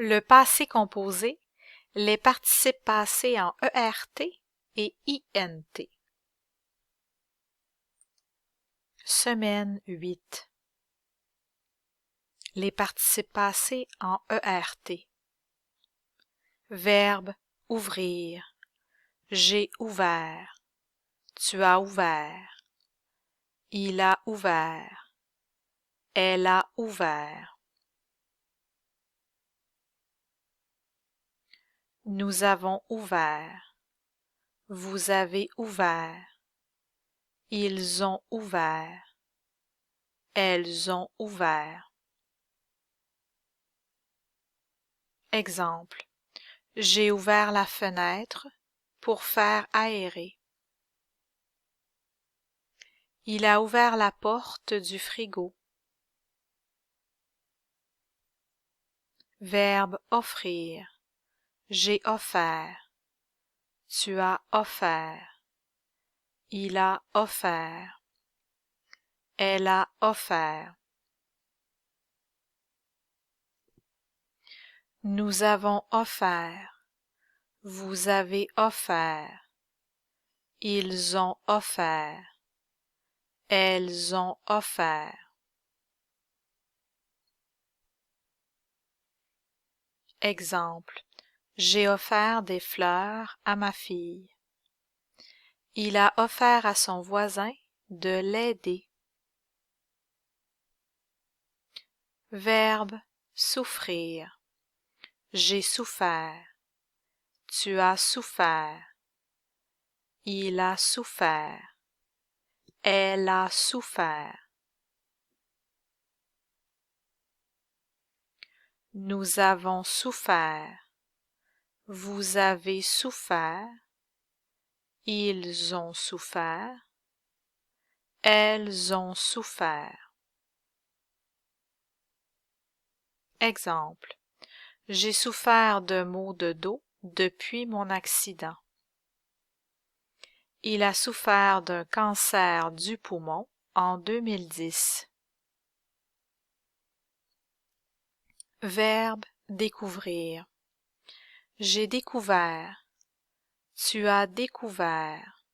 Le passé composé, les participes passés en ERT et INT. Semaine 8. Les participes passés en ERT. Verbe ouvrir. J'ai ouvert. Tu as ouvert. Il a ouvert. Elle a ouvert. Nous avons ouvert. Vous avez ouvert. Ils ont ouvert. Elles ont ouvert. Exemple. J'ai ouvert la fenêtre pour faire aérer. Il a ouvert la porte du frigo. Verbe offrir. J'ai offert. Tu as offert. Il a offert. Elle a offert. Nous avons offert. Vous avez offert. Ils ont offert. Elles ont offert. Exemple. J'ai offert des fleurs à ma fille. Il a offert à son voisin de l'aider. Verbe souffrir. J'ai souffert. Tu as souffert. Il a souffert. Elle a souffert. Nous avons souffert. Vous avez souffert. Ils ont souffert. Elles ont souffert. Exemple. J'ai souffert de maux de dos depuis mon accident. Il a souffert d'un cancer du poumon en 2010. Verbe découvrir. J'ai découvert. Tu as découvert.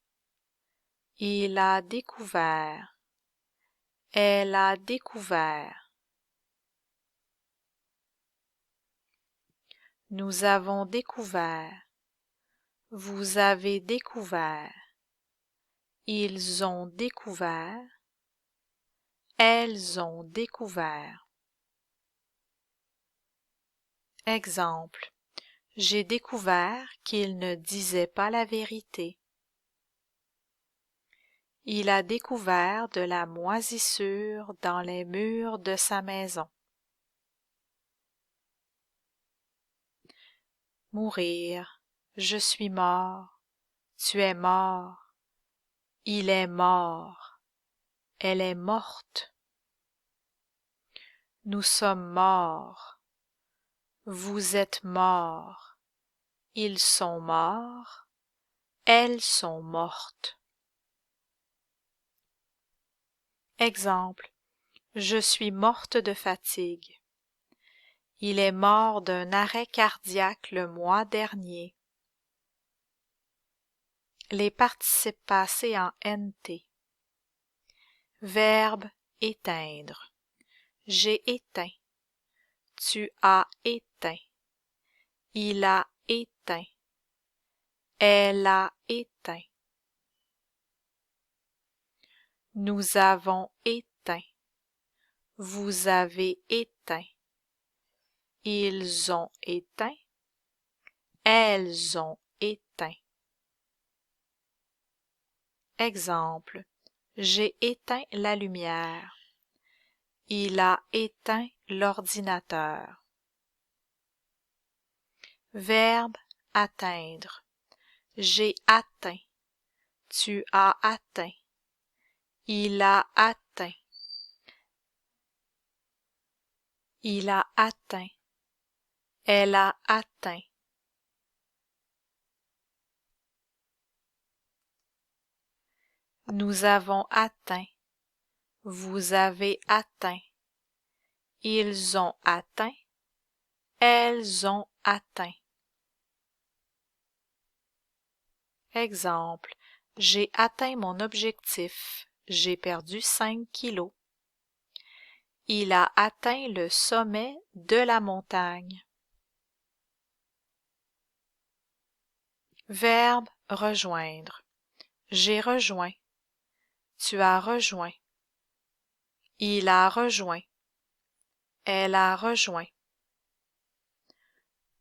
Il a découvert. Elle a découvert. Nous avons découvert. Vous avez découvert. Ils ont découvert. Elles ont découvert. Exemple. J'ai découvert qu'il ne disait pas la vérité. Il a découvert de la moisissure dans les murs de sa maison. Mourir. Je suis mort. Tu es mort. Il est mort. Elle est morte. Nous sommes morts. Vous êtes morts. Ils sont morts. Elles sont mortes. Exemple. Je suis morte de fatigue. Il est mort d'un arrêt cardiaque le mois dernier. Les participes passés en NT. Verbe éteindre. J'ai éteint. Tu as éteint. Il a éteint. Elle a éteint. Nous avons éteint. Vous avez éteint. Ils ont éteint. Elles ont éteint. Exemple. J'ai éteint la lumière. Il a éteint l'ordinateur. Verbe atteindre. J'ai atteint. Tu as atteint. Il a atteint. Il a atteint. Elle a atteint. Nous avons atteint. Vous avez atteint. Ils ont atteint. elles ont atteint. Exemple, j'ai atteint mon objectif, j'ai perdu 5 kilos. Il a atteint le sommet de la montagne. Verbe rejoindre. J'ai rejoint. Tu as rejoint. Il a rejoint. Elle a rejoint.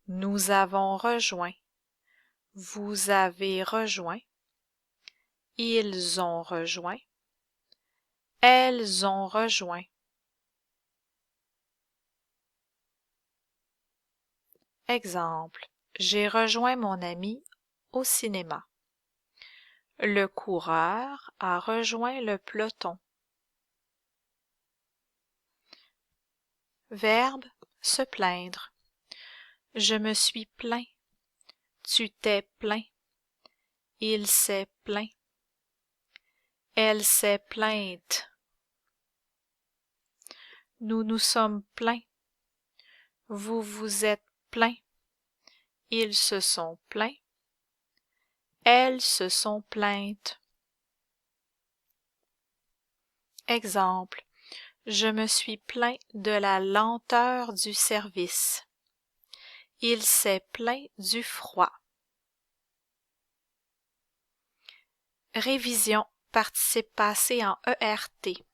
Nous avons rejoint. Vous avez rejoint. Ils ont rejoint. Elles ont rejoint. Exemple, j'ai rejoint mon ami au cinéma. Le coureur a rejoint le peloton. Verbe se plaindre. Je me suis plaint. Tu t'es plaint. Il s'est plaint. Elle s'est plainte. Nous nous sommes plaints. Vous vous êtes plaints. Ils se sont plaints. Elles se sont plaintes. Exemple, je me suis plaint de la lenteur du service. Il s'est plaint du froid. Révision participe passé en ERT.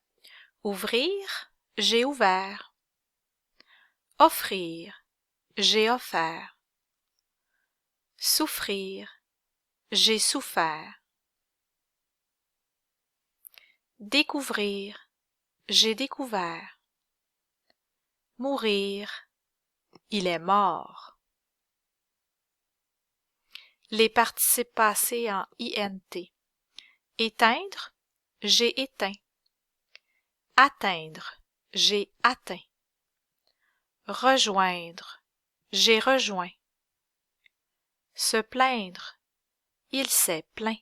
Ouvrir, j'ai ouvert. Offrir, j'ai offert. Souffrir, j'ai souffert. Découvrir, j'ai découvert. Mourir, il est mort. Les participes passés en INT. Éteindre, j'ai éteint. Atteindre, j'ai atteint. Rejoindre, j'ai rejoint. Se plaindre, il s'est plaint.